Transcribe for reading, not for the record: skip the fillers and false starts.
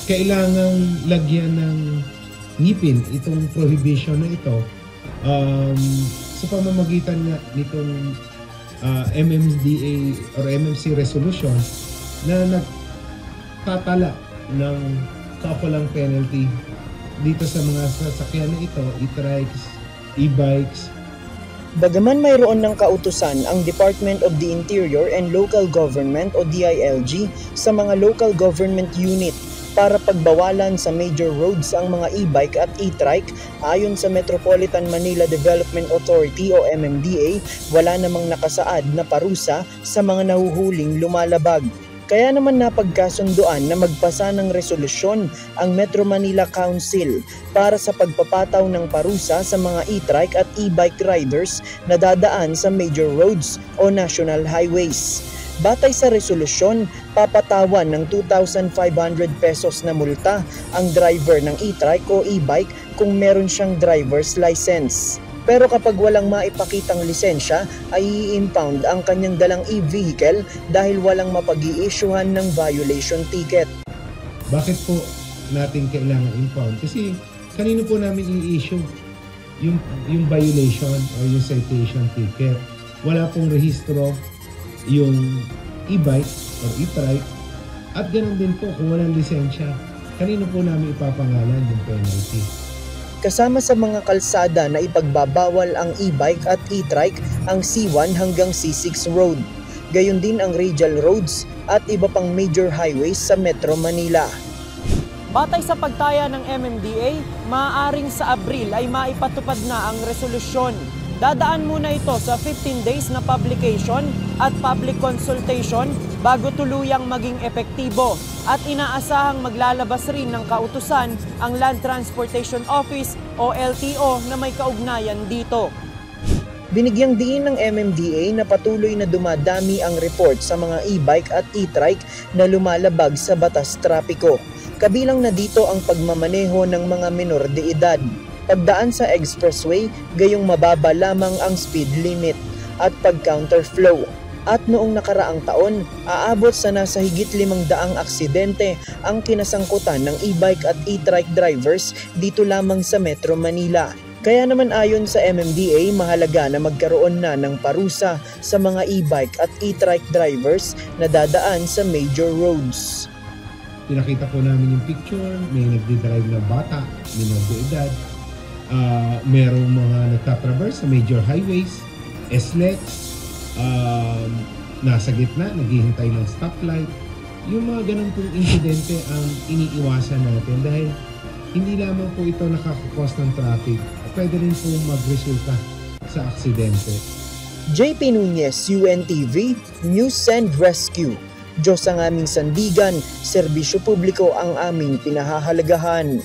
kailangang lagyan ng ngipin itong prohibition na ito sa pamamagitan nga nitong MMDA or MMC resolution na nagtatala ng kaukulang penalty dito sa mga sasakyan na ito, e-trikes, e-bikes. Bagaman mayroon ng kautusan ang Department of the Interior and Local Government o DILG sa mga local government unit para pagbawalan sa major roads ang mga e-bike at e-trike, ayon sa Metropolitan Manila Development Authority o MMDA, wala namang nakasaad na parusa sa mga nahuhuling lumalabag. Kaya naman napagkasunduan na magpasa ng resolusyon ang Metro Manila Council para sa pagpapataw ng parusa sa mga e-trike at e-bike riders na dadaan sa major roads o national highways. Batay sa resolusyon, papatawan ng 2,500 pesos na multa ang driver ng e-trike o e-bike kung meron siyang driver's license. Pero kapag walang maipakitang lisensya, ay i-impound ang kanyang dalang e-vehicle dahil walang mapag-i-issuehan ng violation ticket. Bakit po natin kailangan impound? Kasi kanino po namin i-issue yung violation o yung citation ticket? Wala pong rehistro yung e-bike or e-trike at ganoon din po kung walang lisensya. Kanino po namin ipapangalan yung penalty? Kasama sa mga kalsada na ipagbabawal ang e-bike at e-trike ang C1 hanggang C6 road. Gayon din ang radial roads at iba pang major highways sa Metro Manila. Batay sa pagtaya ng MMDA, maaaring sa Abril ay maipatupad na ang resolusyon. Dadaan muna ito sa 15 days na publication at public consultation bago tuluyang maging epektibo, at inaasahang maglalabas rin ng kautusan ang Land Transportation Office o LTO na may kaugnayan dito. Binigyang diin ng MMDA na patuloy na dumadami ang report sa mga e-bike at e-trike na lumalabag sa batas trapiko. Kabilang na dito ang pagmamaneho ng mga menor de edad, pagdaan sa expressway gayong mababa lamang ang speed limit, at pag-counterflow. At noong nakaraang taon, aabot sa nasa higit 500 aksidente ang kinasangkutan ng e-bike at e-trike drivers dito lamang sa Metro Manila. Kaya naman ayon sa MMDA, mahalaga na magkaroon na ng parusa sa mga e-bike at e-trike drivers na dadaan sa major roads. Pinakita po namin yung picture, may nagdi-drive na bata, minor de edad, merong mga nagtatraverse sa major highways, SLEX, nasa gitna, naghihintay ng stoplight. Yung mga ganun pong insidente ang iniiwasan natin dahil hindi lamang po ito nakakakos ng traffic, pwede rin po magresulta sa aksidente. JP Nunez, UNTV, News and Rescue. Diyos ang aming sandigan, serbisyo publiko ang aming pinahahalagahan.